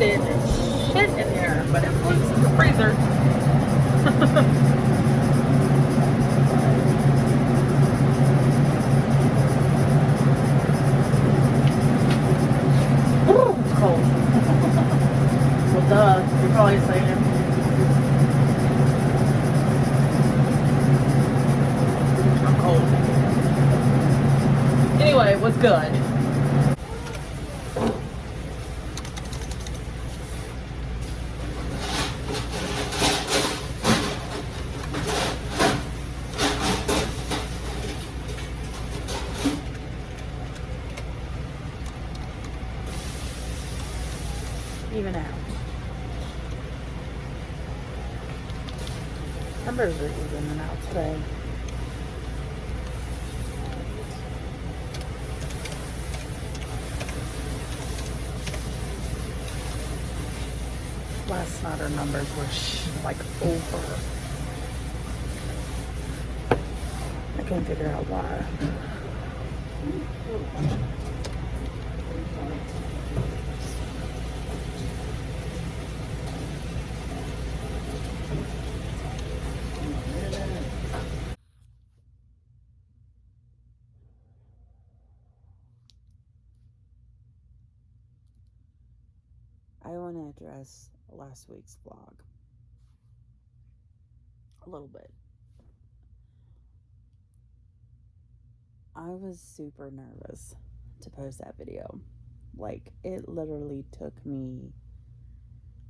roasted shit in here, but it was in the freezer. Ooh, it's cold. Well, duh, you're probably saying. I'm cold. Anyway, what's good? Even out. Numbers are even and out today. Last night our numbers were like over. I can't figure out why. I want to address last week's vlog a little bit. I was super nervous to post that video. Like, it literally took me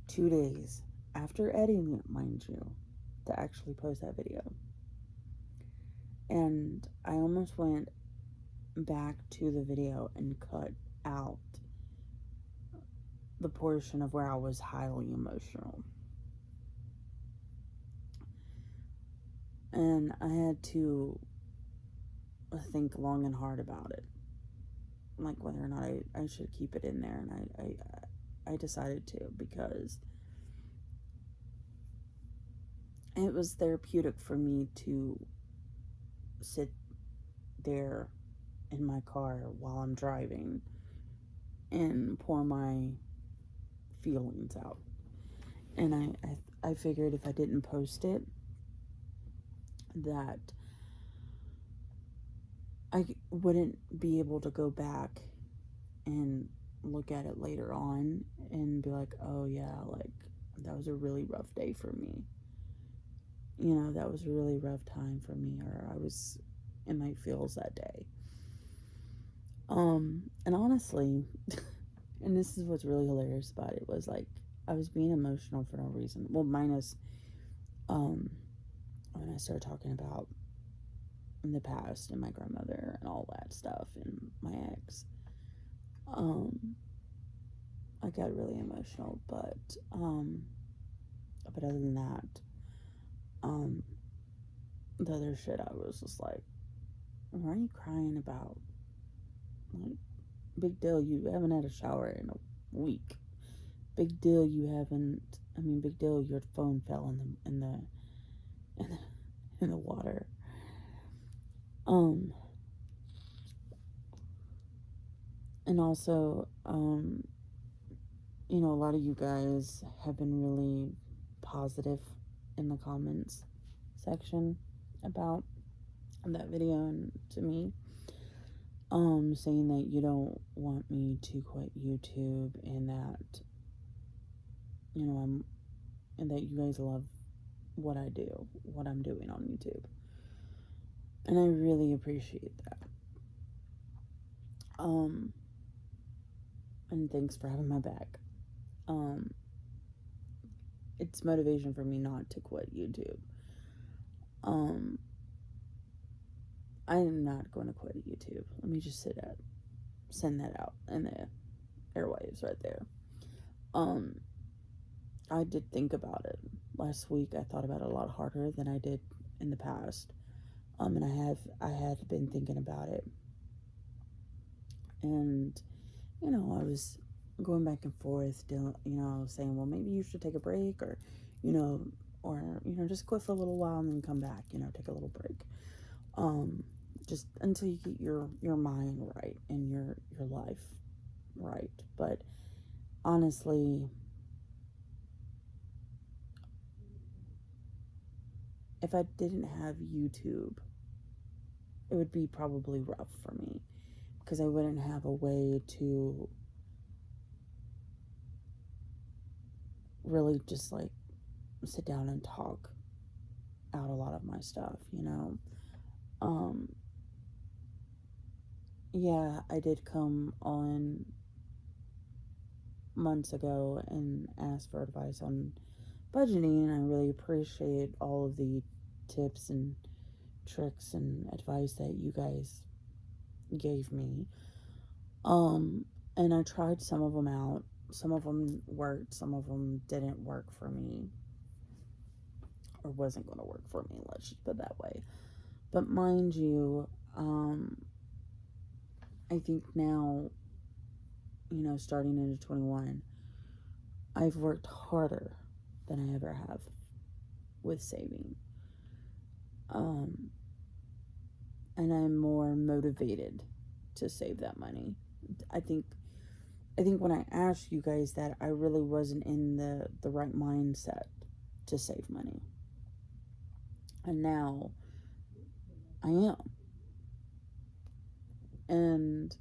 2 days after editing it, mind you, to actually post that video. And I almost went back to the video and cut out the portion of where I was highly emotional. And I had to think long and hard about it, like whether or not I should keep it in there. And I decided to, because it was therapeutic for me to sit there in my car while I'm driving and pour my feelings out. And I figured if I didn't post it, that I wouldn't be able to go back and look at it later on and be like, oh yeah, like, that was a really rough day for me. You know, that was a really rough time for me, or I was in my feels that day. And honestly, and this is what's really hilarious about it, was like, I was being emotional for no reason. Well, minus, when I started talking about in the past and my grandmother and all that stuff and my ex, I got really emotional, but other than that, the other shit, I was just like, why are you crying about? Like, big deal, you haven't had a shower in a week. Big deal, big deal, your phone fell in the water. And also, you know, a lot of you guys have been really positive in the comments section about that video and to me, saying that you don't want me to quit YouTube, and that, you know, and that you guys love what I do, what I'm doing on YouTube. And I really appreciate that. And thanks for having my back. It's motivation for me not to quit YouTube. I am not going to quit YouTube. Let me just send that out in the airwaves right there. I did think about it last week. I thought about it a lot harder than I did in the past. And I had been thinking about it. And, you know, I was going back and forth, saying, well, maybe you should take a break, or, just quit for a little while and then come back, take a little break. Just until you get your mind right and your life right. But honestly, if I didn't have YouTube, it would be probably rough for me because I wouldn't have a way to really just like sit down and talk out a lot of my stuff, you know. Um, yeah, I did come on months ago and ask for advice on budgeting, and I really appreciate all of the tips and tricks and advice that you guys gave me. And I tried some of them out. Some of them worked, some of them didn't work for me, or wasn't going to work for me, let's just put it that way. But mind you, I think now, you know, starting into 21, I've worked harder than I ever have with saving. And I'm more motivated to save that money. I think when I asked you guys that, I really wasn't in the right mindset to save money. And now I am. And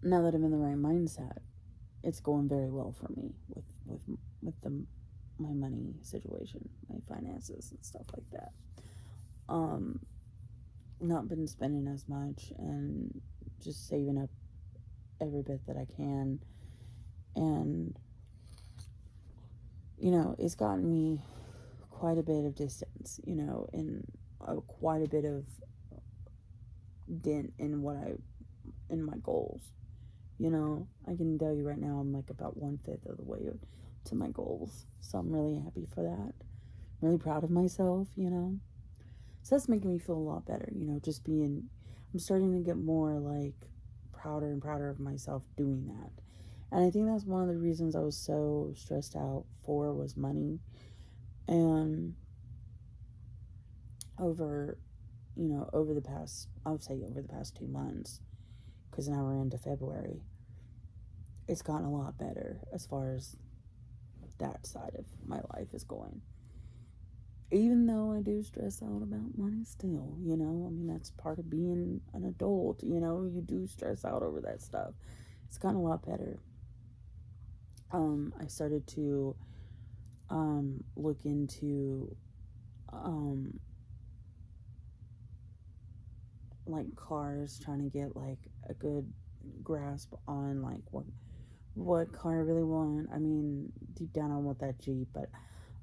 now that I'm in the right mindset, it's going very well for me with my money situation, my finances and stuff like that. Not been spending as much and just saving up every bit that I can. And you know, it's gotten me quite a bit of distance, you know, and quite a bit of dent in in my goals. You know, I can tell you right now, I'm like about 1/5 of the way to my goals. So I'm really happy for that. I'm really proud of myself, you know. So that's making me feel a lot better, you know, I'm starting to get more like prouder and prouder of myself doing that. And I think that's one of the reasons I was so stressed out for was money. And over, you know, I would say over the past 2 months, because now we're into February, it's gotten a lot better as far as that side of my life is going. Even though I do stress out about money still, you know, I mean, that's part of being an adult, you know, you do stress out over that stuff. It's gotten a lot better. I started to look into like cars, trying to get like a good grasp on like what car I really want. I mean, deep down I want that Jeep, but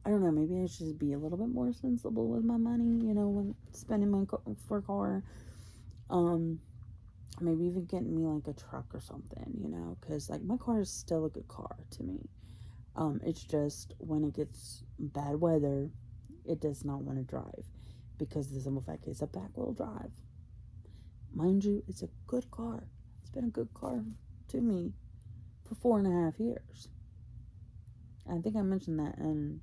I don't know, maybe I should just be a little bit more sensible with my money, you know, when spending for a car. Maybe even getting me like a truck or something, you know, because like my car is still a good car to me. It's just when it gets bad weather, it does not want to drive because the simple fact is a back wheel drive. Mind you, it's a good car. It's been a good car to me for 4.5 years. I think I mentioned that in,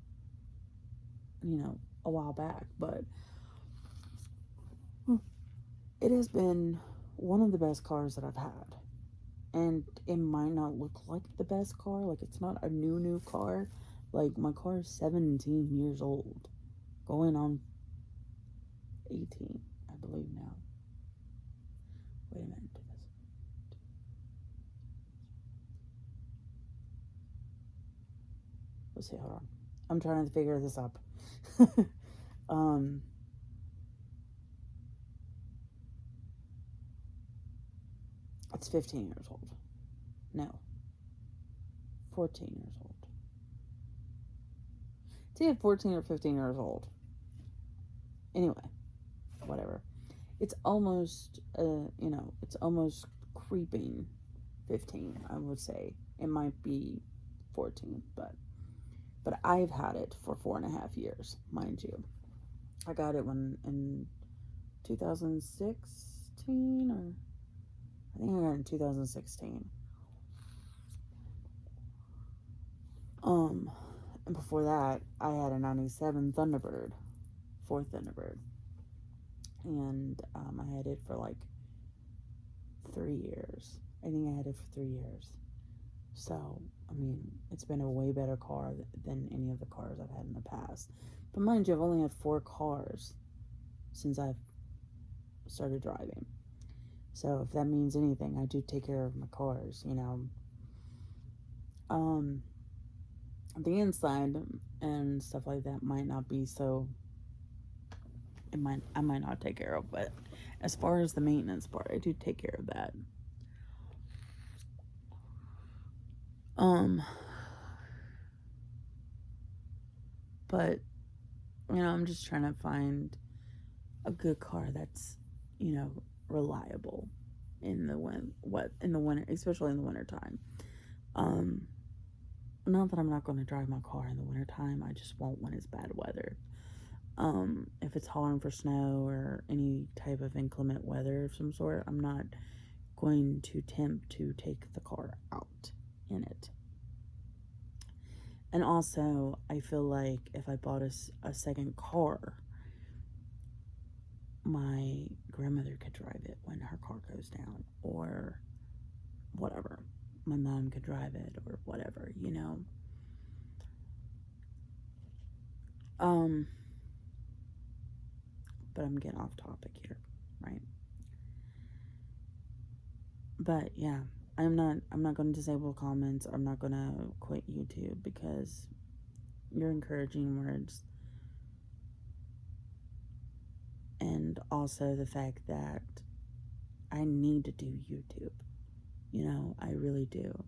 you know, a while back, but it has been one of the best cars that I've had. And it might not look like the best car, like it's not a new car. Like my car is 17 years old, going on 18, I believe now. Wait a minute. Let's see, hold on. I'm trying to figure this up. It's 15 years old. No. 14 years old. It's either 14 or 15 years old. Anyway, whatever. It's almost, you know, it's almost creeping 15, I would say. It might be 14, but I've had it for 4.5 years, mind you. I got it in 2016, or I think I got it in 2016. And before that, I had a 97 Thunderbird, Ford Thunderbird. And I had it for like 3 years. I think I had it for 3 years. So, I mean, it's been a way better car than any of the cars I've had in the past. But mind you, I've only had 4 cars since I've started driving. So, if that means anything, I do take care of my cars, you know. Um, the inside and stuff like that might not be so, I might not take care of, but as far as the maintenance part, I do take care of that. Um, but you know, I'm just trying to find a good car that's, you know, reliable in the winter, especially in the winter time. Um, not that I'm not going to drive my car in the winter time. I just won't when it's bad weather. If it's hauling for snow or any type of inclement weather of some sort, I'm not going to attempt to take the car out in it. And also, I feel like if I bought a second car, my grandmother could drive it when her car goes down, or whatever. My mom could drive it, or whatever, you know. But I'm getting off topic here, right? But yeah, I'm not going to disable comments. I'm not going to quit YouTube because you're encouraging words, and also the fact that I need to do YouTube. You know, I really do.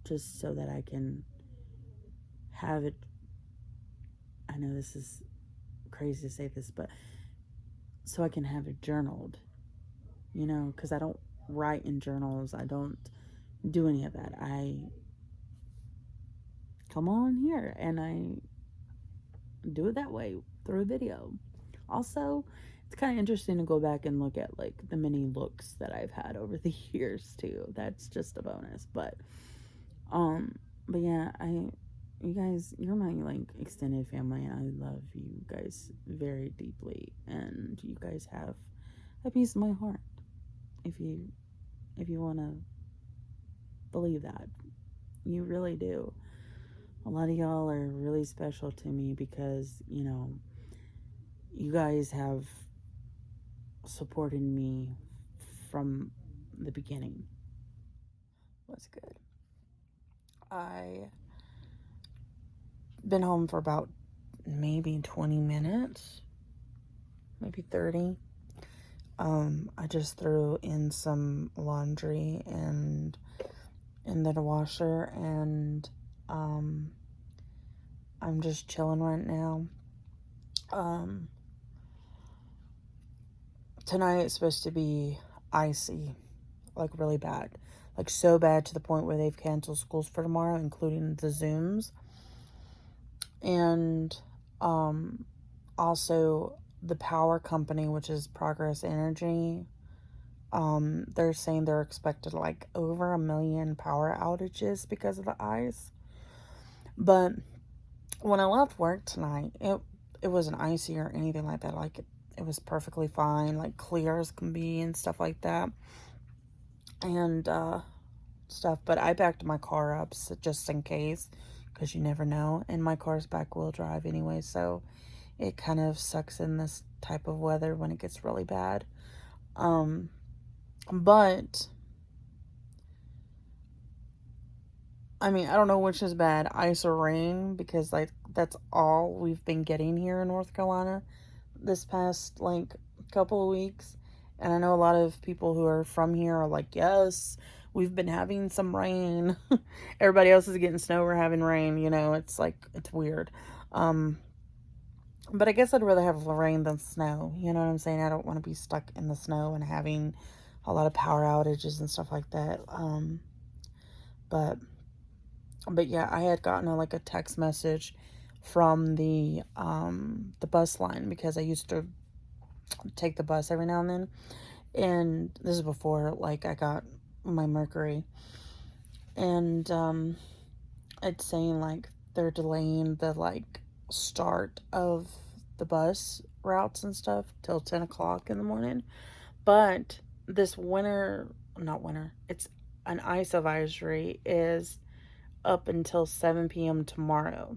Just so that I can have it. I know this is crazy to say this, but so I can have it journaled, you know, because I don't write in journals. I don't do any of that. I come on here and I do it that way through a video. Also, it's kind of interesting to go back and look at like the many looks that I've had over the years too. That's just a bonus. But yeah, you guys, you're my like extended family, and I love you guys very deeply, and you guys have a piece of my heart. If you want to believe that, you really do. A lot of y'all are really special to me because, you know, you guys have supported me from the beginning. What's good? I been home for about maybe 20 minutes, maybe 30. I just threw in some laundry and in the washer, and I'm just chilling right now. Tonight it's supposed to be icy, like really bad, like so bad to the point where they've canceled schools for tomorrow, including the Zooms. And also the power company, which is Progress Energy, they're saying they're expected like over 1 million power outages because of the ice. But when I left work tonight, it wasn't icy or anything like that. Like it was perfectly fine, like clear as can be and stuff like that. And stuff, but I backed my car up just in case, because you never know. And my car's back wheel drive anyway, so it kind of sucks in this type of weather when it gets really bad. But I mean, I don't know which is bad, ice or rain, because like that's all we've been getting here in North Carolina this past like couple of weeks. And I know a lot of people who are from here are like, yes, we've been having some rain. Everybody else is getting snow, we're having rain, you know, it's like, it's weird. But I guess I'd rather have rain than snow, you know what I'm saying? I don't want to be stuck in the snow and having a lot of power outages and stuff like that. But yeah, I had gotten a text message from the bus line, because I used to take the bus every now and then. And this is before, like, I got my Mercury. And it's saying, like, they're delaying the, like, start of the bus routes and stuff till 10 o'clock in the morning. But this winter, not winter, it's an ice advisory is up until 7 p.m. tomorrow.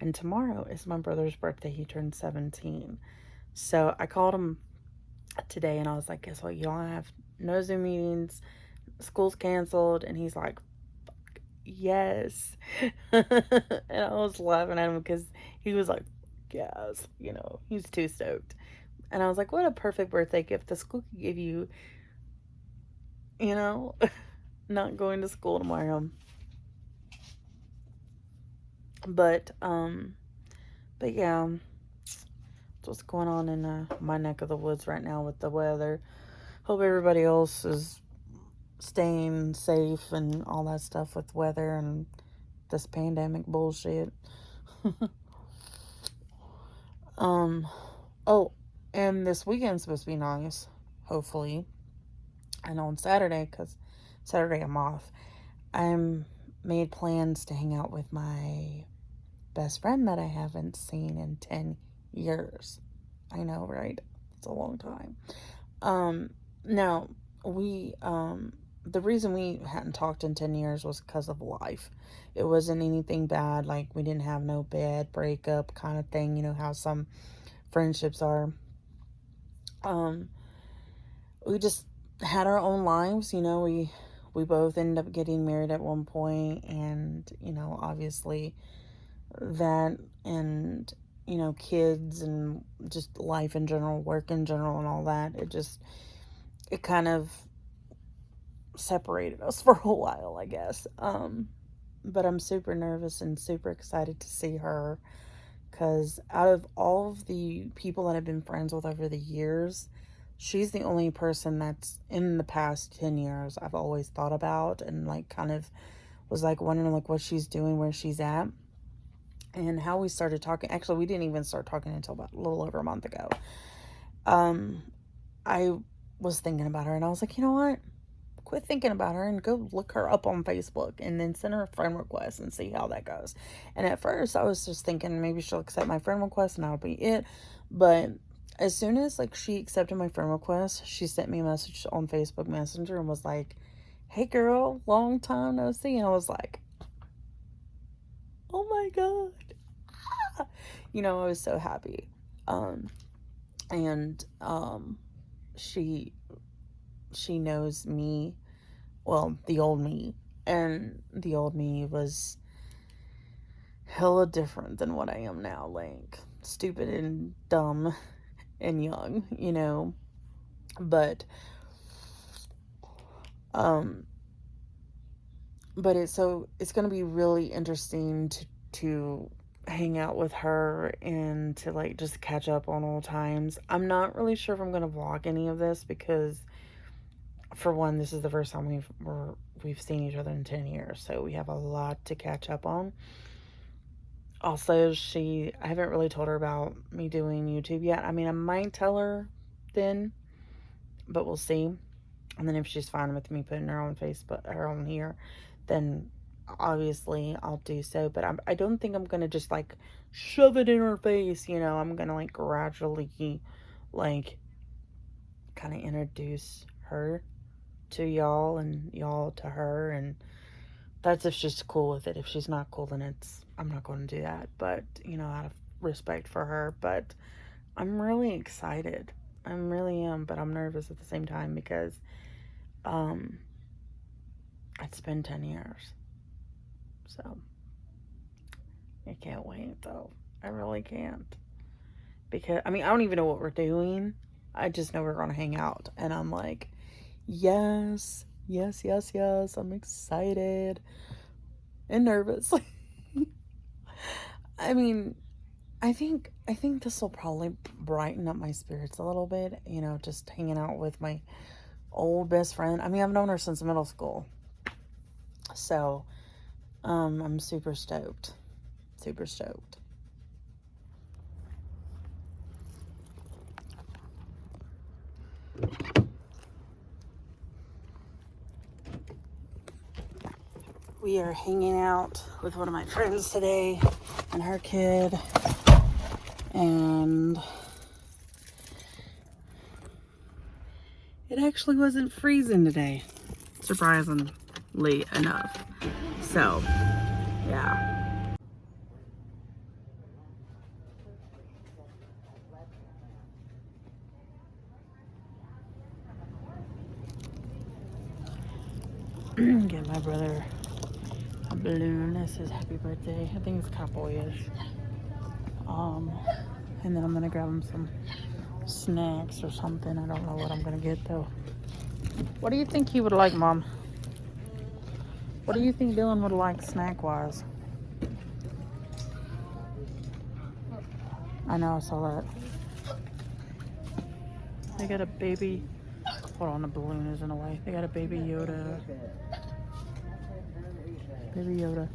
And tomorrow is my brother's birthday. He turned 17. So I called him today and I was like, guess what? You don't have no Zoom meetings. School's canceled. And he's like, yes. And I was laughing at him because he was like, yes, you know, he's too stoked. And I was like, what a perfect birthday gift the school could give you, you know, not going to school tomorrow. But yeah, that's what's going on in my neck of the woods right now with the weather. Hope everybody else is staying safe and all that stuff with weather and this pandemic bullshit. Oh, and this weekend's supposed to be nice, hopefully. And on Saturday, because Saturday I'm off, I'm made plans to hang out with my best friend that I haven't seen in 10 years. I know, right? It's a long time. Now, the reason we hadn't talked in 10 years was because of life. It wasn't anything bad, like we didn't have no bad breakup kind of thing, you know how some friendships are. We just had our own lives, you know, we both ended up getting married at one point, and, you know, obviously that, and, you know, kids and just life in general, work in general and all that, it kind of separated us for a while, I guess. But I'm super nervous and super excited to see her, because out of all of the people that I've been friends with over the years, she's the only person that's in the past 10 years I've always thought about and like kind of was like wondering like what she's doing, where she's at, and how we started talking. Actually, we didn't even start talking until about a little over a month ago. I was thinking about her and I was like, you know what? Quit thinking about her and go look her up on Facebook and then send her a friend request and see how that goes. And at first I was just thinking maybe she'll accept my friend request and that'll be it. But as soon as like she accepted my friend request, she sent me a message on Facebook Messenger and was like, hey girl, long time no see. And I was like, oh my God. You know, I was so happy. She knows me, well, the old me, and the old me was hella different than what I am now, like stupid and dumb and young, you know. But it's gonna be really interesting to hang out with her and to like just catch up on old times. I'm not really sure if I'm gonna vlog any of this because, for one, this is the first time we've seen each other in 10 years, so we have a lot to catch up on. Also, I haven't really told her about me doing YouTube yet. I mean, I might tell her then, but we'll see. And then if she's fine with me putting her on Facebook, her on here, then obviously I'll do so. But I don't think I'm gonna just like shove it in her face, you know. I'm gonna like gradually like kind of introduce her to y'all and y'all to her, and that's if she's cool with it. If she's not cool, then I'm not going to do that, but you know, out of respect for her. But I'm really excited. I really am, but I'm nervous at the same time because it's been 10 years, so I can't wait though. I really can't, because I mean, I don't even know what we're doing. I just know we're gonna hang out, and I'm like, yes, yes, yes, yes. I'm excited and nervous. I mean, I think this will probably brighten up my spirits a little bit, you know, just hanging out with my old best friend. I mean, I've known her since middle school. So, I'm super stoked. Super stoked. We are hanging out with one of my friends today and her kid, and it actually wasn't freezing today. Surprising. late enough. So, yeah. Get my brother a balloon that says happy birthday. I think it's kind of boyish. And then I'm gonna grab him some snacks or something. I don't know what I'm gonna get though. What do you think he would like, Mom? What do you think Dylan would like snack-wise? I know, I saw that. They got a baby... Hold on, the balloon is in the way. They got a baby Yoda. Baby Yoda.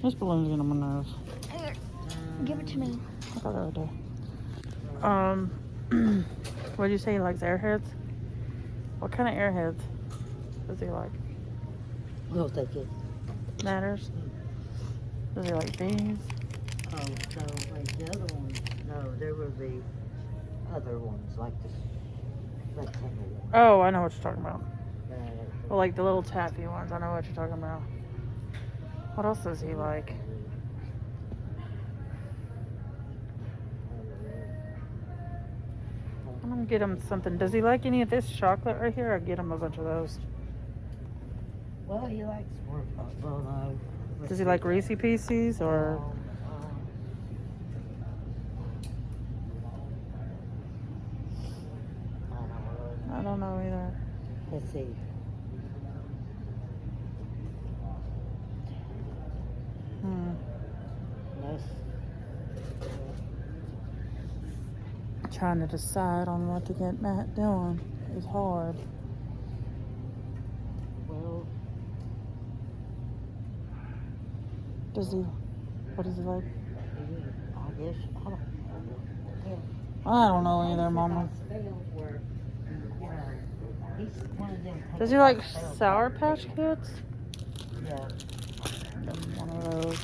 This balloon's getting on my nerves. Here, give it to me. I thought that would do. What did you say? He likes airheads? What kind of airheads does he like? No, thank you. Matters? Does he like these? Oh, no, like the other ones. No, there were the other ones, like the rectangle ones. Oh, I know what you're talking about. Uh, Well, like the little taffy ones. I know what you're talking about. What else does he like? I'm gonna get him something. Does he like any of this chocolate right here? I'll get him a bunch of those. Well, he likes more. Well, no. Does he like Reese Pieces or? I don't know either. Let's see. Nice. Trying to decide on what to get Matt Dillon is hard. Well, Does he? What does he like? I guess I don't know either, Mama. Does he Does like Sour Patch Kids? Yeah. Get him one of those.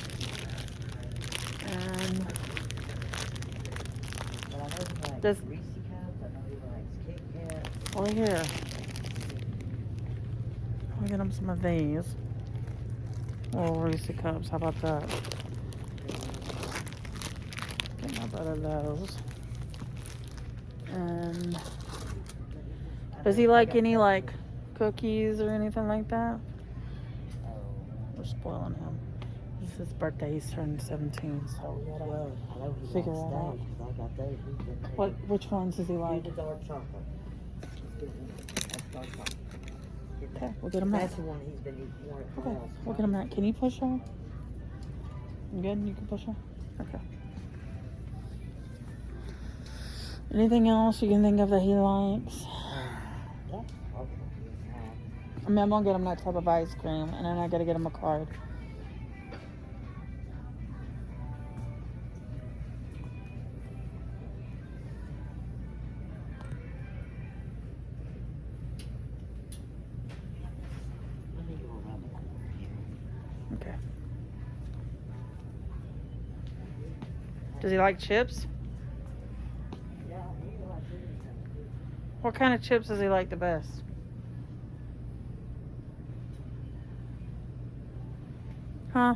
And But I know he likes does Reese Cups. I know he likes Kit Kat. well here? I'll get him some of these. Little Reese cups. How about that? Get my brother those. And does he like any like cookies or anything like that? We're spoiling him. It's his birthday. He's turning 17, so we gotta Well, I know he figure likes that out. those. I got those. What? Which ones does he like? The dark chocolate. That's dark chocolate. Get that. Okay, we'll get him that. That's the one he's been eating more at the Okay, house. we'll get him that. Can you push her? You good? You can push her? Okay. Anything else you can think of that he likes? Yeah. Okay. I mean, I'm gonna get him that type of ice cream, and then I gotta get him a card. Let me go around the corner here. Okay. Does he like chips? Yeah, he likes anything. What kind of chips does he like the best? Huh?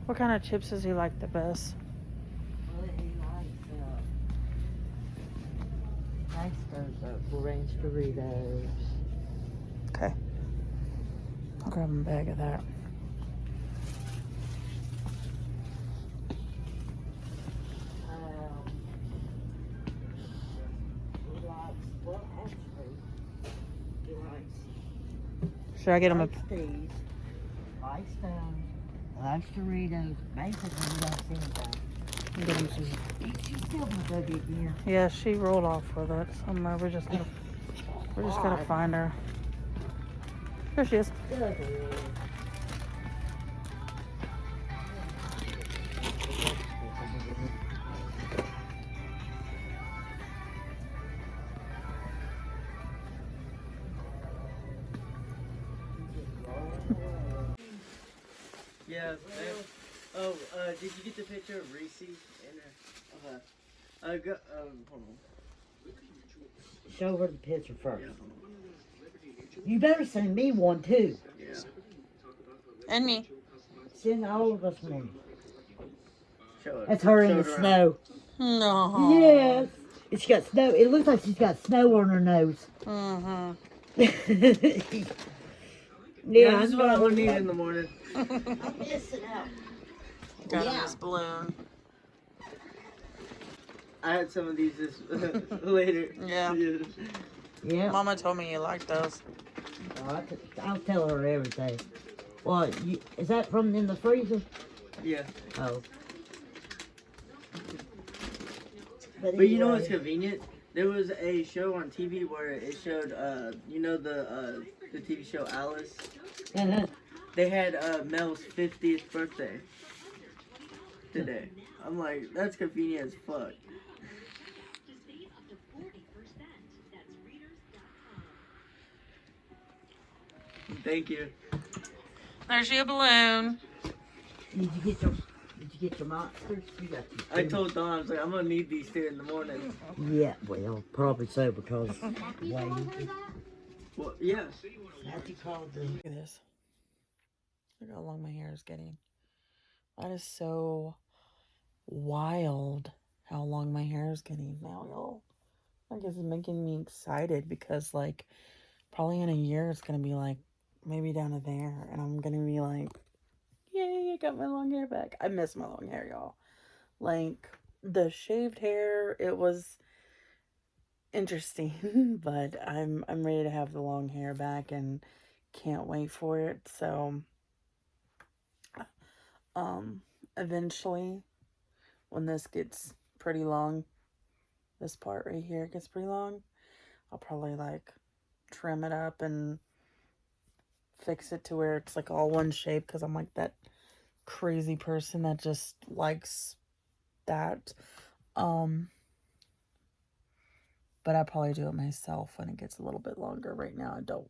What kind of chips does he like the best? Well, he likes those ranch Doritos. Okay. I'll grab him a bag of that. He likes, well, actually, he likes Should I get him a... these, likes those, likes Doritos. Basically, he likes anything. Get him some... She's still gonna go get me. Yeah, she rolled off with it somewhere. We're just gonna find her. There she is. Yeah. Oh, did you get the picture of Reese in there? Hold on. Show her the picture first. You better send me one too. Yeah. And me. Send all of us one. Show it. That's her in Show the it around. snow. No. Yes. And she got snow. It looks like she's got snow on her nose. Mm-hmm. Yeah, this is what I'm gonna need in the morning. I'm missing out. Got Yeah. this balloon. I had some of these this later. Yeah. Yeah. Mama told me you like those. I'll tell her everything. What? Is that from in the freezer? Yeah. Oh. But you know what's convenient? There was a show on TV where it showed, you know the TV show Alice? Uh-huh. They had Mel's 50th birthday today. I'm like, that's convenient as fuck. Thank you. There's your balloon. Did you get your monsters? You got your I told Dawn, I was like, I'm gonna need these two in the morning. Yeah, well, probably so because why Well, yeah. Matthew called the Look at this. Look how long my hair is getting. That is so wild how long my hair is getting now, y'all. I guess it's making me excited because, like, probably in a year it's gonna be like maybe down to there, and I'm gonna be like, yay, I got my long hair back. I miss my long hair, y'all. Like, the shaved hair, it was interesting, but I'm ready to have the long hair back and can't wait for it. So eventually when this gets pretty long, this part right here gets pretty long, I'll probably like trim it up and fix it to where it's like all one shape, because I'm like that crazy person that just likes that. But I probably do it myself when it gets a little bit longer. Right now I don't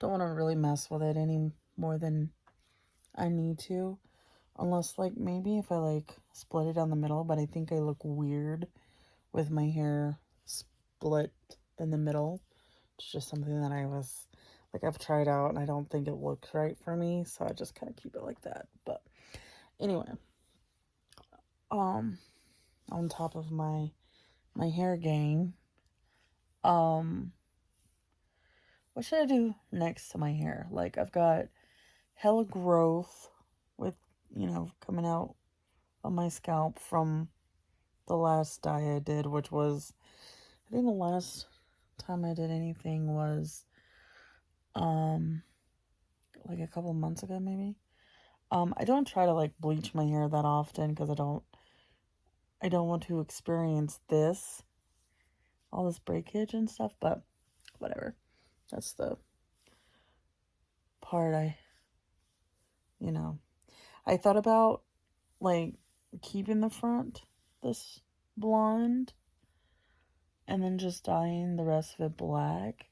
want to really mess with it any more than I need to, unless like maybe if I like split it down the middle. But I think I look weird with my hair split in the middle. It's just something that I was like, I've tried out and I don't think it looks right for me, so I just kind of keep it like that. But anyway, on top of my hair game, what should I do next to my hair? Like, I've got hella growth with, you know, coming out on my scalp from the last dye I did, which was, I think the last time I did anything was like a couple months ago, maybe. I don't try to like bleach my hair that often because I don't want to experience all this breakage and stuff, but whatever. That's the part I thought about like keeping the front this blonde and then just dyeing the rest of it black.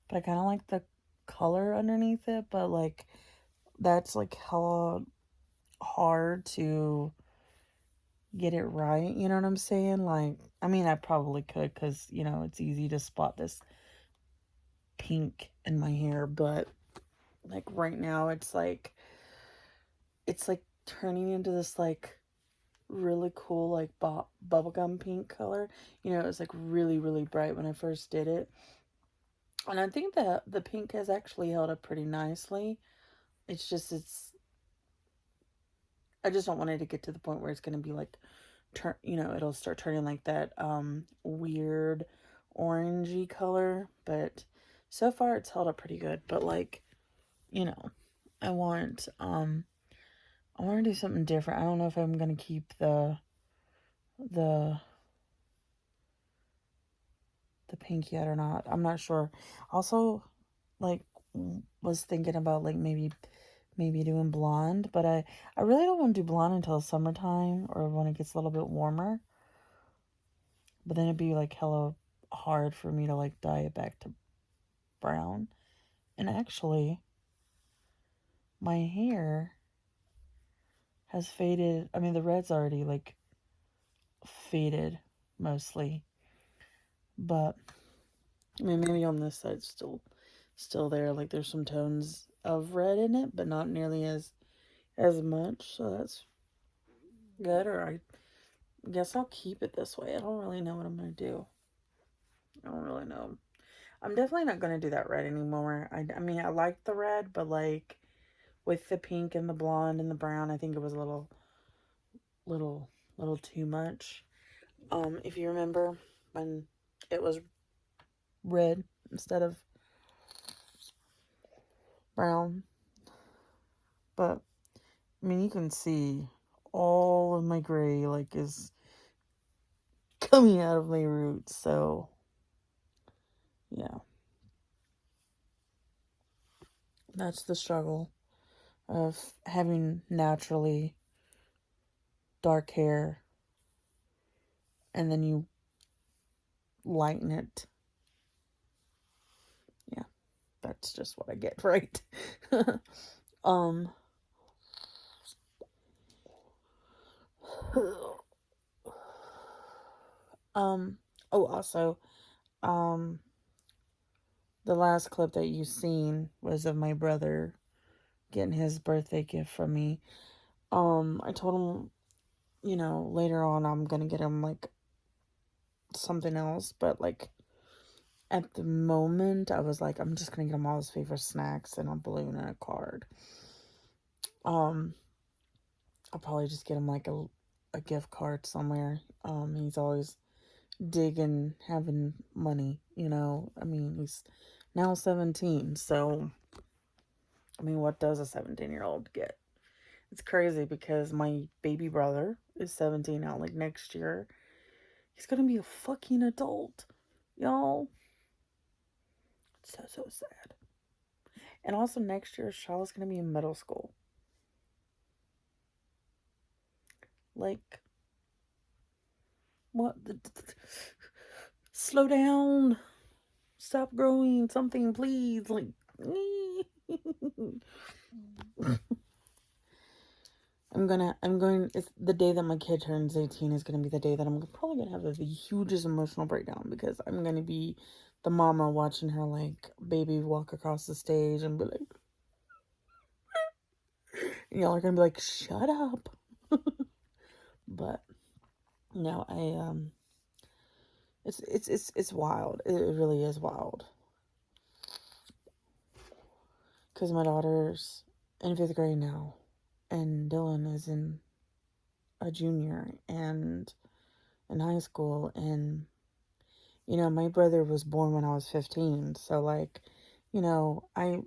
But I kind of like the color underneath it, but like that's like hella hard to get it right, you know what I'm saying? Like, I mean, I probably could, because, you know, it's easy to spot this pink in my hair, but like right now it's like turning into this like really cool like bubblegum pink color. You know, it was like really, really bright when I first did it, and I think that the pink has actually held up pretty nicely. It's just I just don't want it to get to the point where it's going to be like it'll start turning like that weird orangey color. But so far it's held up pretty good. But like, you know, I want to do something different. I don't know if I'm going to keep the pink yet or not. I'm not sure. Also, like, was thinking about like maybe doing blonde, but I really don't want to do blonde until summertime or when it gets a little bit warmer. But then it'd be like hella hard for me to like dye it back to brown. And actually, my hair has faded. I mean, the red's already like faded mostly, But I mean, maybe on this side still there. Like there's some tones of red in it, but not nearly as much. So that's good. Or I guess I'll keep it this way. I don't really know what I'm gonna do. I don't really know. I'm definitely not gonna do that red anymore. I mean, I like the red, but like with the pink and the blonde and the brown, I think it was a little too much. If you remember when it was red instead of brown. But I mean, you can see all of my gray like is coming out of my roots. So yeah, that's the struggle of having naturally dark hair and then you lighten it. Yeah, that's just what I get, right? Oh, also, the last clip that you seen was of my brother getting his birthday gift from me. I told him, you know, later on I'm gonna get him like something else, but like at the moment I was like, I'm just gonna get him all his favorite snacks and a balloon and a card. I'll probably just get him like a gift card somewhere. He's always digging having money, you know. I mean, he's now 17, so I mean, what does a 17-year-old get? It's crazy because my baby brother is 17 now. Like next year, he's gonna be a fucking adult, y'all. It's so sad. And also next year, Charlotte's gonna be in middle school. Like, what? Slow down. Stop growing. Something, please. Like, it's the day that my kid turns 18 is going to be the day that I'm probably going to have the hugest emotional breakdown because I'm going to be the mama watching her, like, baby walk across the stage and be like, y'all are going to be like, shut up. But, no, it's wild. It really is wild. Because my daughter's in 5th grade now. And Dylan is in a junior and in high school. And, you know, my brother was born when I was 15. So, like, you know, I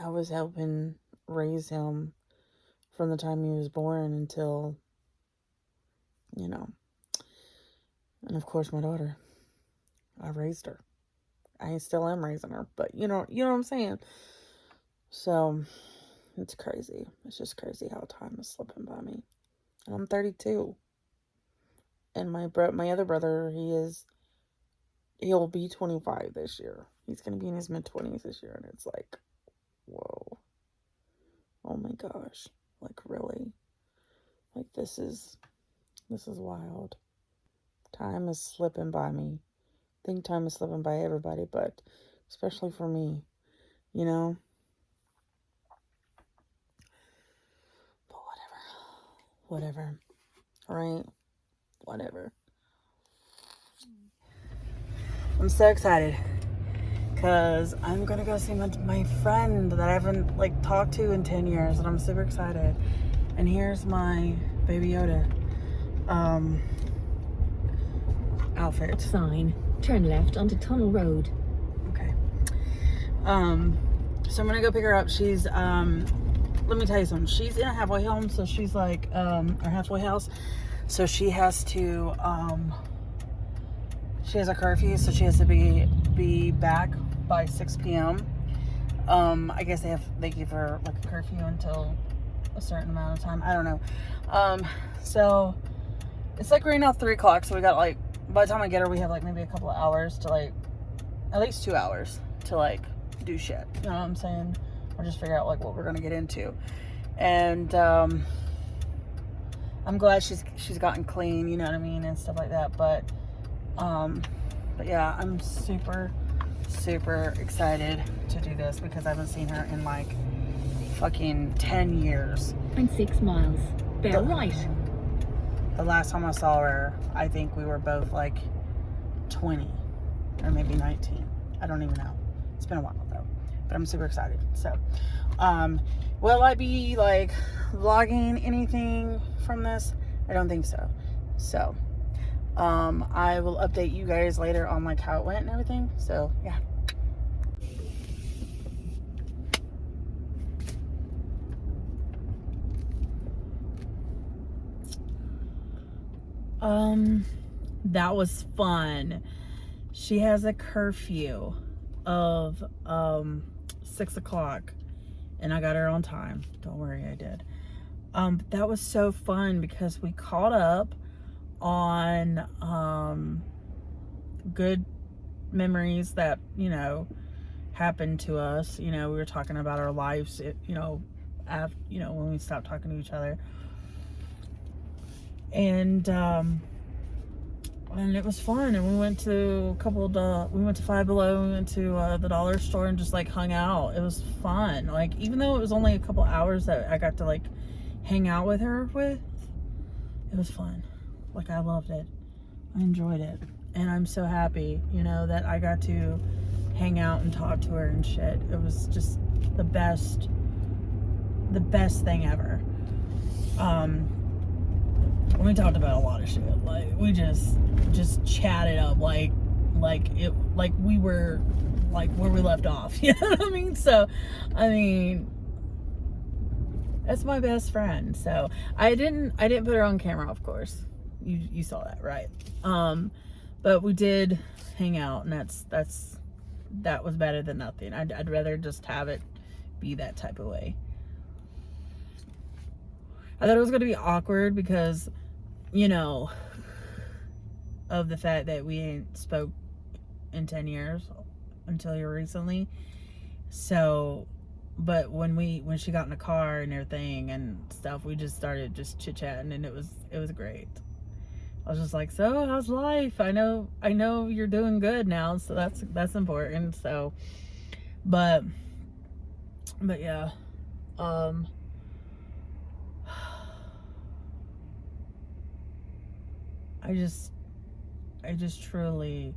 was helping raise him from the time he was born until, you know. And, of course, my daughter. I raised her. I still am raising her. But, you know what I'm saying? So it's crazy. It's just crazy how time is slipping by me. And I'm 32. And my other brother, he'll be 25 this year. He's going to be in his mid-20s this year. And it's like, whoa. Oh my gosh. Like, really? Like, this is wild. Time is slipping by me. I think time is slipping by everybody, but especially for me, you know? Whatever. Right? Whatever. I'm so excited because I'm gonna go see my friend that I haven't like talked to in 10 years, and I'm super excited. And here's my Baby Yoda outfit. Sign. Turn left onto Tunnel Road. Okay. So I'm gonna go pick her up. She's let me tell you something. She's in a halfway home, so she's like, or halfway house. So she has to, she has a curfew, so she has to be back by 6 p.m. I guess they give her like a curfew until a certain amount of time. I don't know. So it's like right now 3 o'clock. So we got like, by the time I get her, we have like maybe a couple of hours to like, at least 2 hours to like do shit. You know what I'm saying? Or just figure out like what we're gonna get into. And I'm glad she's gotten clean, you know what I mean, and stuff like that. But But yeah, I'm super excited to do this because I haven't seen her in like fucking 10 years. In 6 miles, bear right. The last time I saw her, I think we were both like 20 or maybe 19. I don't even know. It's been a while though, but I'm super excited. So, will I be like vlogging anything from this? I don't think so. So, I will update you guys later on like how it went and everything. So, yeah. That was fun. She has a curfew of 6 o'clock and I got her on time. Don't worry, I did. But that was so fun because we caught up on good memories that, you know, happened to us. You know, we were talking about our lives, when we stopped talking to each other. And it was fun, and we went to we went to Five Below, we went to the dollar store and just like hung out. It was fun. Like, even though it was only a couple hours that I got to like hang out with her with, it was fun. Like, I loved it. I enjoyed it. And I'm so happy, you know, that I got to hang out and talk to her and shit. It was just the best thing ever. We talked about a lot of shit. Like, we just chatted up like we were like where we left off. You know what I mean? So, I mean, that's my best friend. So I didn't put her on camera, of course. You saw that, right? But we did hang out, and that was better than nothing. I'd rather just have it be that type of way. I thought it was going to be awkward because, you know, of the fact that we ain't spoke in 10 years until here recently. So, but when she got in the car and everything and stuff, we just started just chit-chatting, and it was great. I was just like, so how's life? I know you're doing good now, so that's important. So, but yeah, I just truly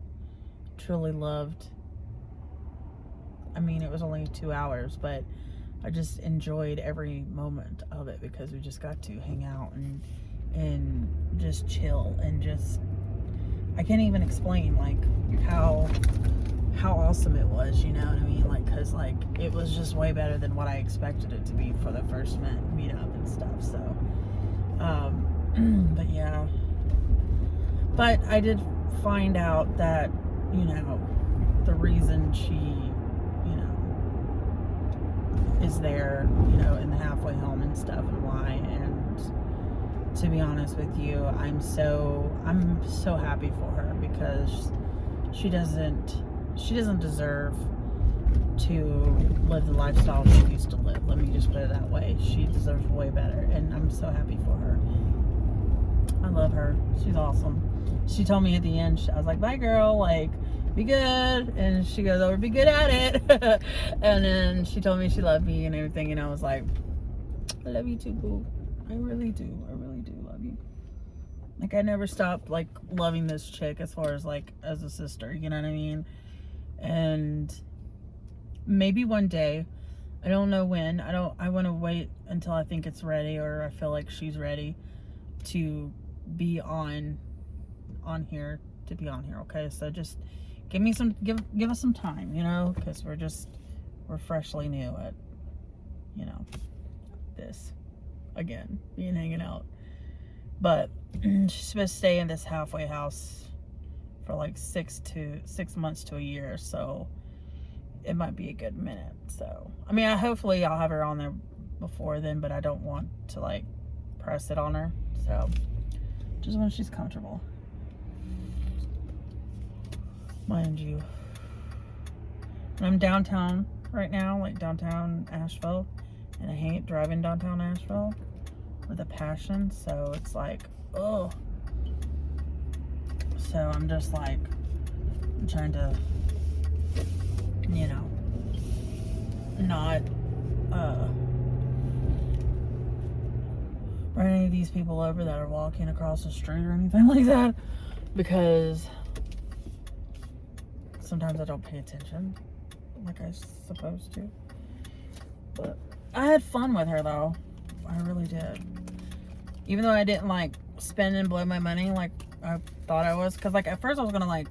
loved. I mean, it was only 2 hours, but I just enjoyed every moment of it because we just got to hang out and just chill and just, I can't even explain like how awesome it was, you know what I mean? Like, cause like it was just way better than what I expected it to be for the first meetup and stuff. So, but yeah. But I did find out that, you know, the reason she, you know, is there, you know, in the halfway home and stuff, and why. And to be honest with you, I'm so happy for her because she doesn't deserve to live the lifestyle she used to live. Let me just put it that way. She deserves way better, and I'm so happy for her. I love her. She's awesome. She told me at the end, I was like, bye girl, like, be good. And she goes, oh, be good at it. And then she told me she loved me and everything, and I was like, I love you too, boo. I really do love you. Like, I never stopped like loving this chick as far as like as a sister, you know what I mean? And maybe one day, I don't know when, I want to wait until I think it's ready, or I feel like she's ready to be on here, okay? So just give us some time, you know, because we're freshly new at, you know, this again, being hanging out. But she's supposed to stay in this halfway house for like 6 months to a year, so it might be a good minute. So I mean, hopefully I'll have her on there before then, but I don't want to like press it on her. So just when she's comfortable, mind you. And I'm downtown right now, like downtown Asheville, and I hate driving downtown Asheville with a passion. So it's like, oh, So I'm just like, I'm trying to, you know, not run any of these people over that are walking across the street or anything like that, because sometimes I don't pay attention like I'm supposed to. But I had fun with her though. I really did. Even though I didn't like spend and blow my money like I thought I was. Because like at first I was gonna like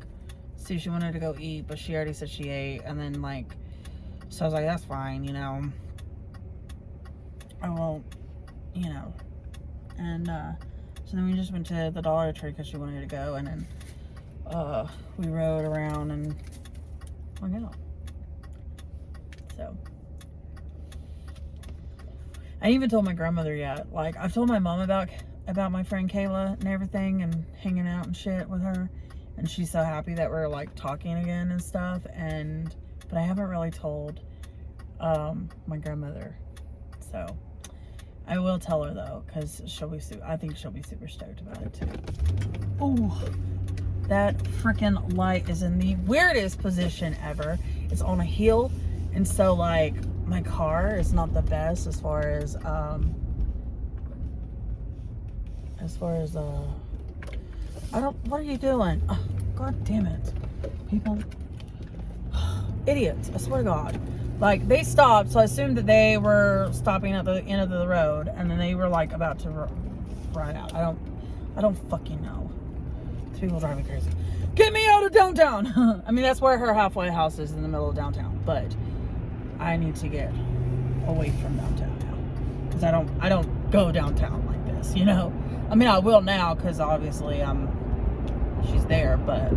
see if she wanted to go eat, but she already said she ate. And then like, so I was like, that's fine, you know. I won't, you know. And so then we just went to the Dollar Tree because she wanted to go. And then we rode around and hung out. So I even told my grandmother yet. Like I've told my mom about my friend Kayla and everything and hanging out and shit with her, and she's so happy that we're like talking again and stuff. And but I haven't really told my grandmother, so I will tell her though, because I think she'll be super stoked about it too. Oh, that freaking light is in the weirdest position ever. It's on a hill, and so like my car is not the best as far as what are you doing? Oh, God damn it, people, idiots! I swear to God. Like they stopped, so I assumed that they were stopping at the end of the road, and then they were like about to ride out. I don't fucking know. These people drive me crazy. Get me out of downtown. I mean, that's where her halfway house is, in the middle of downtown, but I need to get away from downtown now, because I don't go downtown like this, you know. I mean, I will now because obviously she's there, but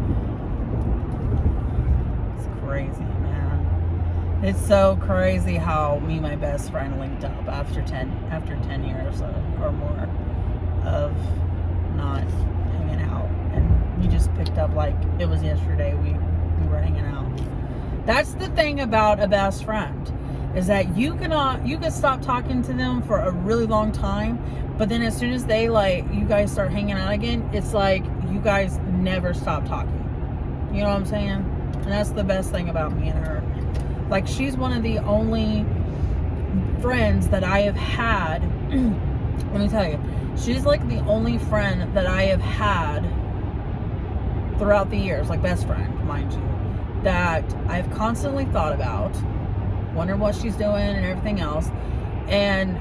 it's crazy, man. It's so crazy how me and my best friend linked up after 10 years or more of not hanging out, and we just picked up like it was yesterday. We were hanging out. That's the thing about a best friend, is that you can stop talking to them for a really long time, but then as soon as they like you guys start hanging out again, it's like you guys never stop talking. You know what I'm saying? And that's the best thing about me and her. Like, she's one of the only friends that I have had. Let me tell you, she's like the only friend that I have had throughout the years, like best friend, mind you, that I've constantly thought about, wonder what she's doing and everything else, and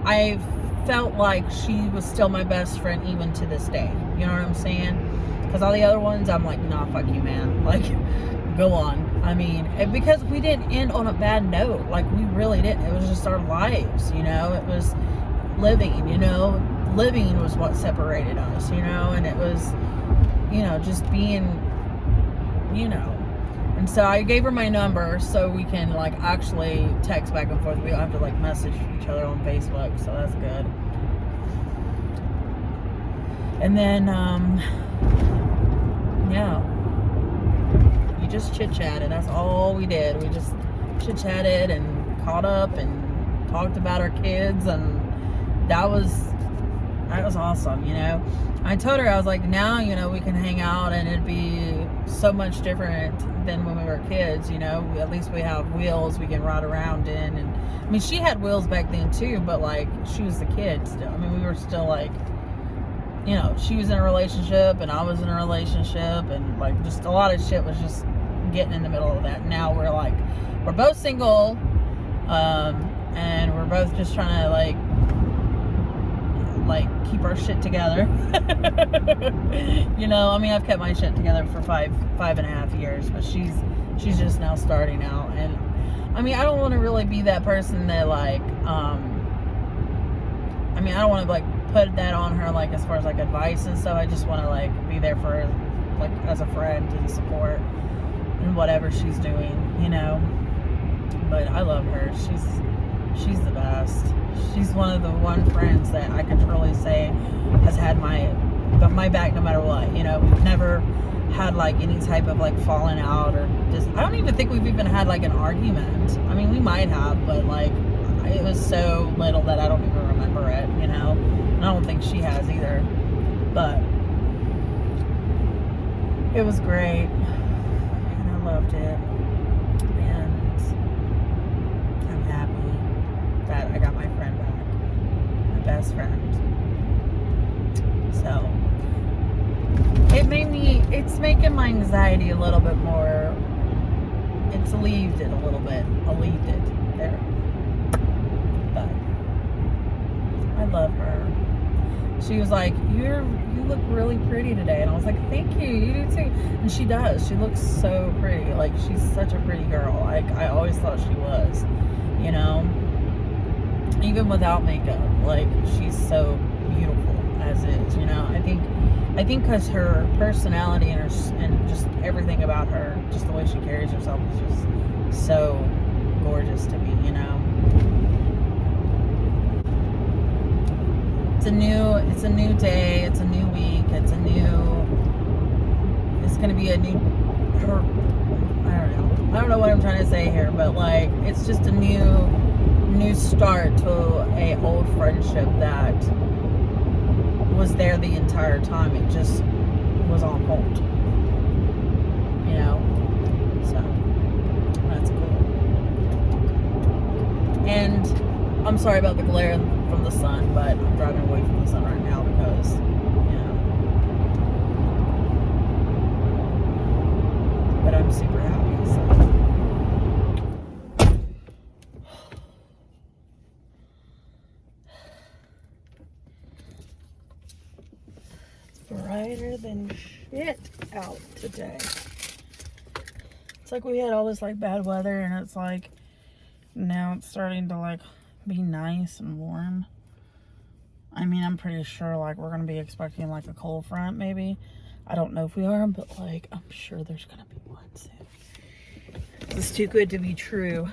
I felt like she was still my best friend even to this day. You know what I'm saying? Because all the other ones, I'm like, nah, fuck you, man. Like, go on. I mean, because we didn't end on a bad note. Like, we really didn't. It was just our lives, you know? It was living, you know? Living was what separated us, you know? And it was, you know, just being, you know. And so I gave her my number so we can, like, actually text back and forth. We don't have to, like, message each other on Facebook, so that's good. And then, yeah. We just chit-chatted. That's all we did. We just chit-chatted and caught up and talked about our kids, and that was awesome, you know. I told her, I was like, now, you know, we can hang out and it'd be so much different than when we were kids, you know. At least we have wheels we can ride around in. And I mean, she had wheels back then too, but like, she was the kid still. I mean, we were still like, you know, she was in a relationship and I was in a relationship, and like just a lot of shit was just getting in the middle of that. Now we're like, we're both single, and we're both just trying to like keep our shit together. You know, I mean, I've kept my shit together for five and a half years, but she's just now starting out. And I mean, I don't want to really be that person that like, I mean, I don't want to like put that on her, like as far as like advice and stuff. I just want to like be there for her, like as a friend and support and whatever she's doing, you know. But I love her. She's the best. She's one of the friends that I can truly say has had my back no matter what. You know, we've never had like any type of like falling out or just. I don't even think we've even had like an argument. I mean, we might have, but like it was so little that I don't even remember it. You know, and I don't think she has either. But It was great, and I loved it, and I'm happy that I got my friend back, my best friend. So it's making my anxiety a little bit more, it's alleviated it a little bit, alleviated there, but I love her. She was like, you look really pretty today. And I was like, thank you, you do too. And she does. She looks so pretty. Like, she's such a pretty girl. Like, I always thought she was, you know? Even without makeup. Like, she's so beautiful as is, you know? I think because her personality and just everything about her, just the way she carries herself is just so gorgeous to me, you know? It's a new day, it's a new week, it's gonna be a new, I don't know what I'm trying to say here, but like, it's just a new start to a old friendship that was there the entire time. It just was on hold, you know, so that's cool. And I'm sorry about the glare from the sun, but I'm driving away from the sun right now because, you know. But I'm super happy, so. It's brighter than shit out today. It's like we had all this like bad weather, and it's like now it's starting to like be nice and warm. I mean, I'm pretty sure like we're gonna be expecting like a cold front maybe. I don't know if we are, but like I'm sure there's gonna be one soon. This is too good to be true.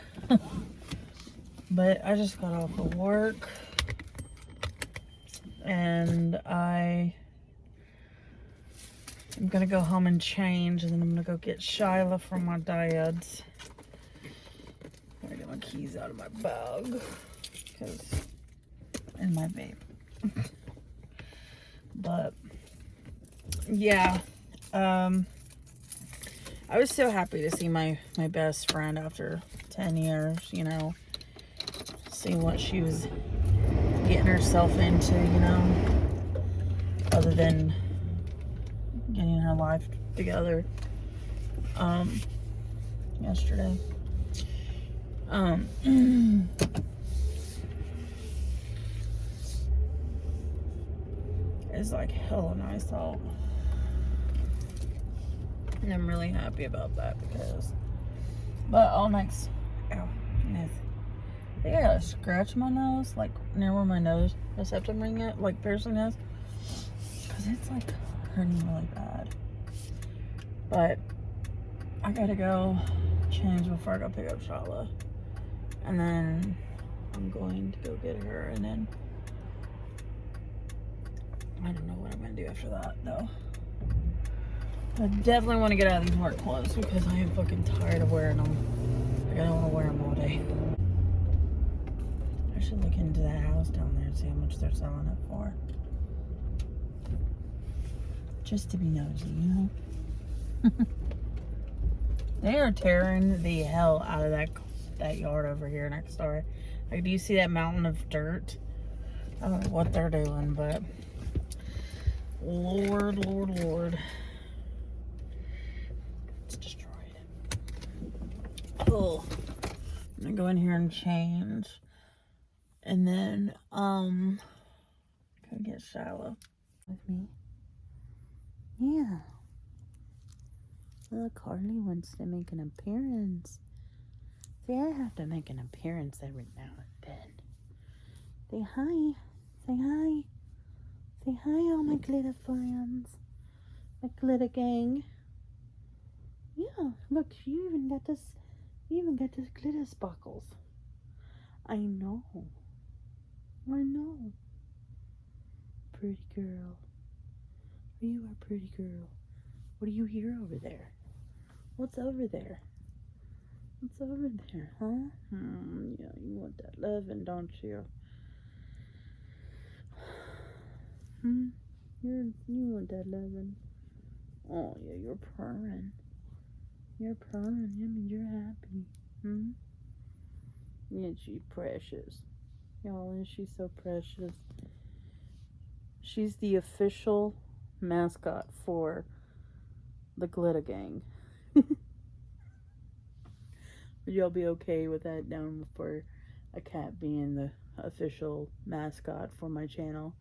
But I just got off of work and I'm gonna go home and change, and then I'm gonna go get Shyla from my dad's. I'm gonna get my keys out of my bag and my vape. But yeah, I was so happy to see my best friend after 10 years, you know, see what she was getting herself into, you know, other than getting her life together yesterday. It's like hella nice out. And I'm really happy about that because, but ow, nice. I think I gotta scratch my nose, like near where my nose, the septum ring it, like piercing is, because it's like hurting really bad. But I gotta go change before I go pick up Shyla, and then I'm going to go get her, and then I don't know what I'm gonna do after that though. I definitely want to get out of these work clothes because I am fucking tired of wearing them. Like, I don't want to wear them all day. I should look into that house down there and see how much they're selling it for. Just to be nosy, you know? They are tearing the hell out of that yard over here next door. Like, do you see that mountain of dirt? I don't know what they're doing, but Lord, Lord, Lord. It's destroyed. Oh, I'm gonna go in here and change. And then, go get Shyla with me. Yeah. Look, Harley wants to make an appearance. See, I have to make an appearance every now and then. Say hi. Say hi. Say hi, all my glitter friends. My glitter gang. Yeah, look, you even got this glitter sparkles. I know. I know. Pretty girl. You are a pretty girl. What do you hear over there? What's over there? What's over there, huh? Yeah, you want that loving, don't you? You want that loving. Oh, yeah, you're purring. You're purring. That means you're happy. Hmm? Yeah, she's precious. Y'all, and she's so precious. She's the official mascot for the Glitter Gang. Would y'all be okay with that down for a cat being the official mascot for my channel?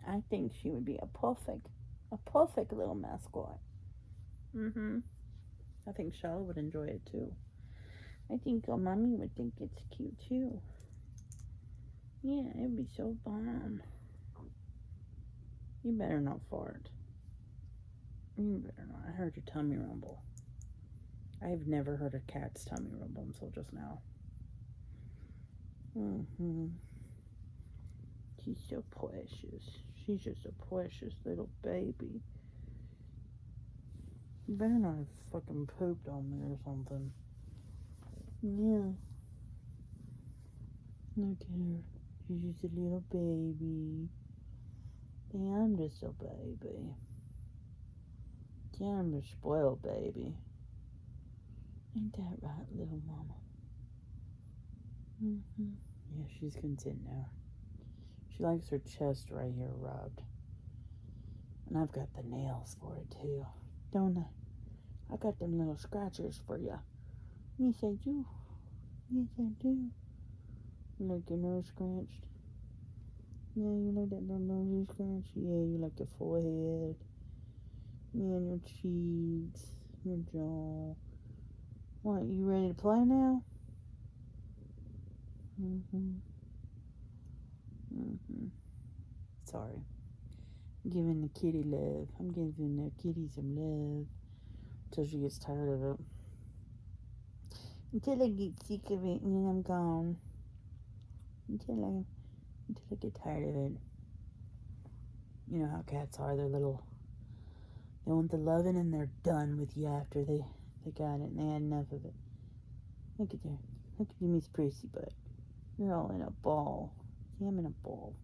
I think she would be a perfect little mascot. Mm-hmm. I think Charlotte would enjoy it too. I think mommy would think it's cute too. Yeah, it'd be so bomb. You better not fart. You better not. I heard your tummy rumble. I've never heard a cat's tummy rumble until just now. Mm-hmm. She's so precious. She's just a precious little baby. You better not have fucking pooped on me or something. Yeah. Look at her. She's just a little baby. Yeah, I'm just a baby. Yeah, I'm a spoiled baby. Ain't that right, little mama? Mm-hmm. Yeah, she's content now. She likes her chest right here rubbed. And I've got the nails for it too. Don't I? I got them little scratchers for you. Yes, I do. Yes, I do. You like your nose scratched? Yeah, you like that little nose scratch? Yeah, you like your forehead. Yeah, and your cheeks. Your jaw. What, you ready to play now? Mm-hmm. Mm-hmm. Sorry. I'm giving the kitty love. I'm giving the kitty some love. Until she gets tired of it. Until I get sick of it and then I'm gone. Until I get tired of it. You know how cats are. They're little. They want the loving and they're done with you after they got it and they had enough of it. Look at her. Look at you, Miss Prissy Butt. You're all in a ball. See, I'm in a ball.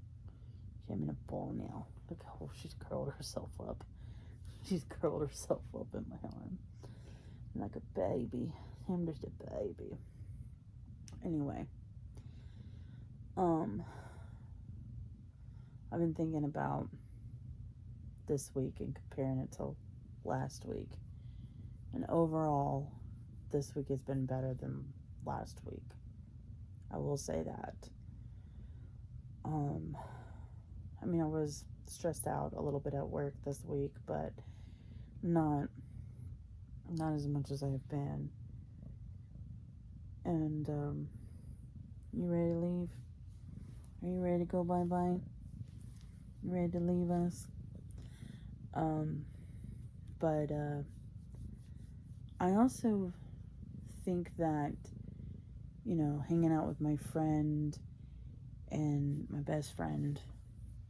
See, I'm in a ball now. Look how she's curled herself up. She's curled herself up in my arm. Like a baby. I'm just a baby. Anyway. I've been thinking about this week and comparing it to last week. And overall, this week has been better than last week. I will say that. I mean, I was stressed out a little bit at work this week, but not as much as I have been. And, you ready to leave? Are you ready to go bye-bye? You ready to leave us? But I also think that, you know, hanging out with my friend and my best friend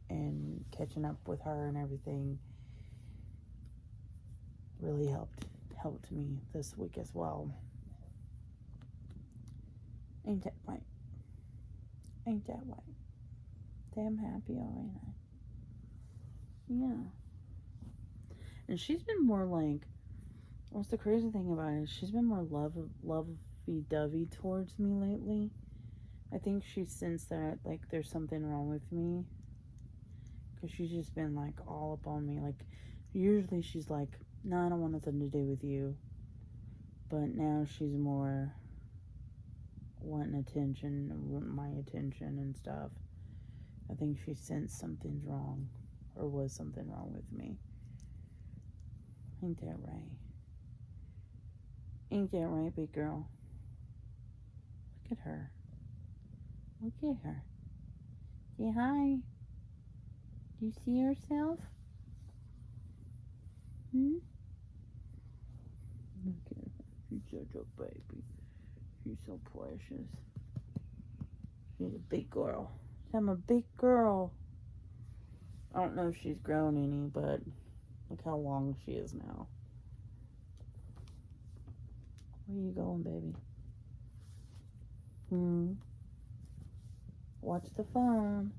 and catching up with her and everything really helped me this week as well. Ain't that right? Ain't that right? Damn happy, ain't I? Yeah. And she's been more like, what's the crazy thing about it? She's been more lovey-dovey towards me lately. I think she sensed that, like, there's something wrong with me. Because she's just been, like, all up on me. Like, usually she's like, no, I don't want nothing to do with you. But now she's more wanting attention, wanting my attention and stuff. I think she sensed something's wrong. Or was something wrong with me. Ain't that right? Ain't that right, big girl? Look at her. Look at her. Say hi. Do you see herself? Look at her. She's such a baby. She's so precious. She's a big girl. I'm a big girl. I don't know if she's grown any, but look how long she is now. Where you going, baby? Watch the phone.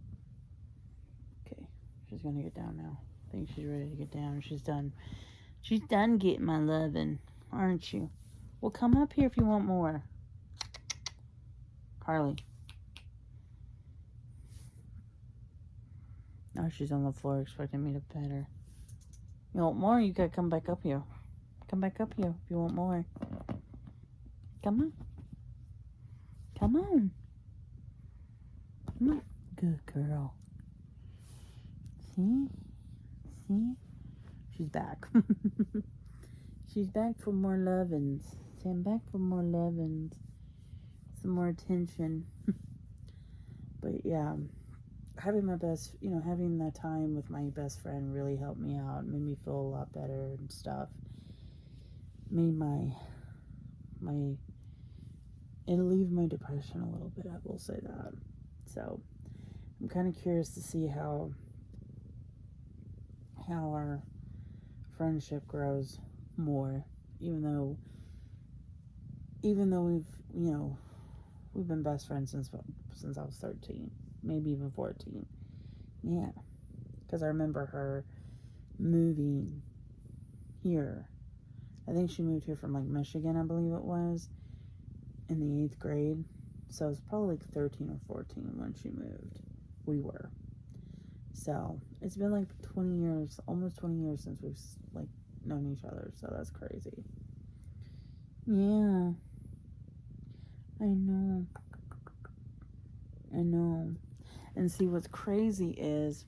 Okay. She's gonna get down now. I think she's ready to get down. She's done. She's done getting my loving, aren't you? Well, come up here if you want more. Carly. Now she's on the floor expecting me to pet her. You want more? You gotta come back up here. Come back up here if you want more. Come on. Come on. Come on. Good girl. See? See? She's back. She's back for more lovins. See, I'm back for more lovins. Some more attention. But yeah, having having that time with my best friend really helped me out. Made me feel a lot better and stuff. Made it alleviated my depression a little bit, I will say that. So I'm kind of curious to see how our friendship grows more, even though we've been best friends since I was 13, maybe even 14. Yeah, because I remember her moving here. I think she moved here from like Michigan, I believe it was, in the 8th grade. So it was probably like 13 or 14 when she moved. We were. So it's been like 20 years, almost 20 years since we've like known each other. So that's crazy. Yeah. I know. And see, what's crazy is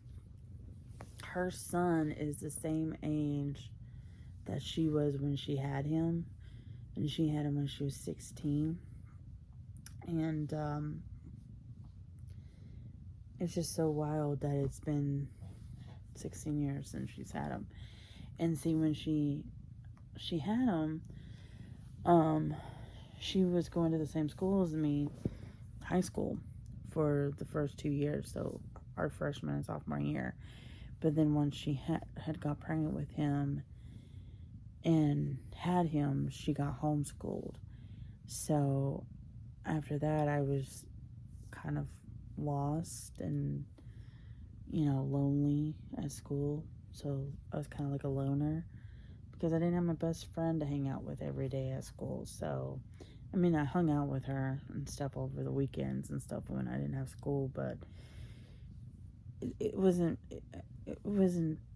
her son is the same age that she was when she had him. And she had him when she was 16. And it's just so wild that it's been 16 years since she's had him. And see, when she had him, she was going to the same school as me, high school, for the first 2 years, so our freshman and sophomore year. But then once she had got pregnant with him and had him, she got homeschooled. So after that, I was kind of lost and, lonely at school. So I was kind of like a loner because I didn't have my best friend to hang out with every day at school. So, I hung out with her and stuff over the weekends and stuff when I didn't have school, but it wasn't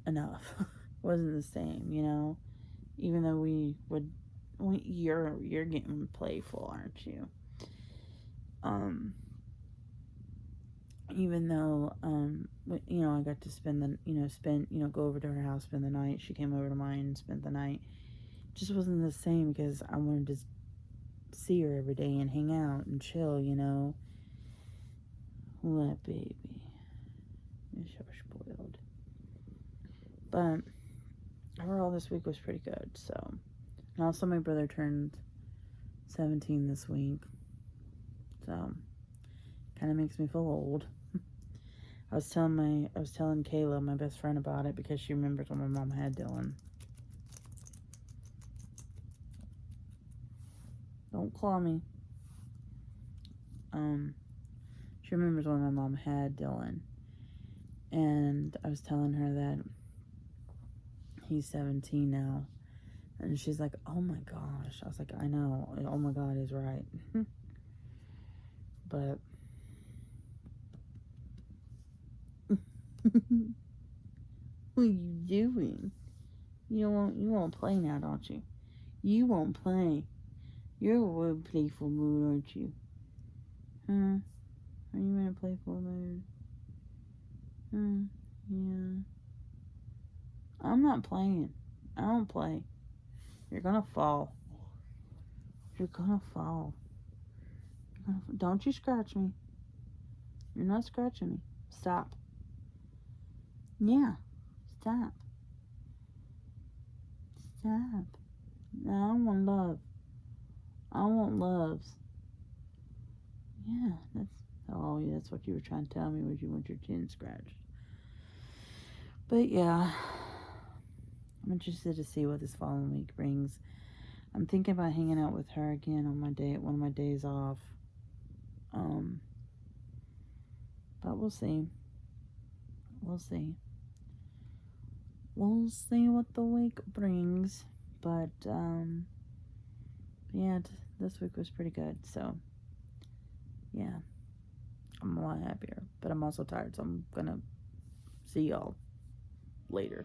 enough. It wasn't the same, even though you're getting playful, aren't you? Even though, I got to go over to her house, spend the night. She came over to mine and spent the night. It just wasn't the same because I wanted to see her every day and hang out and chill, What, baby? You're so spoiled. But overall, this week was pretty good, so. And also, my brother turned 17 this week. So, kind of makes me feel old. I was telling Kayla, my best friend, about it because she remembers when my mom had Dylan. Don't claw me. She remembers when my mom had Dylan. And I was telling her that he's 17 now. And she's like, oh my gosh. I was like, I know. Oh my God, he's right. But what are you doing? You won't play now, don't you? You won't play. You're a real playful mood, aren't you? Huh? Are you in a playful mood? Yeah. I'm not playing. I don't play. You're gonna fall. You're gonna fall. Don't you scratch me. You're not scratching me. Stop. Yeah. Stop. Stop. No, I don't want love. I want loves. Yeah, that's what you were trying to tell me, was you want your chin scratched. But yeah, I'm interested to see what this following week brings. I'm thinking about hanging out with her again on one of my days off. But we'll see. We'll see. we'll see what the week brings. But yeah, this week was pretty good. So yeah, I'm a lot happier, but I'm also tired, so I'm gonna see y'all later.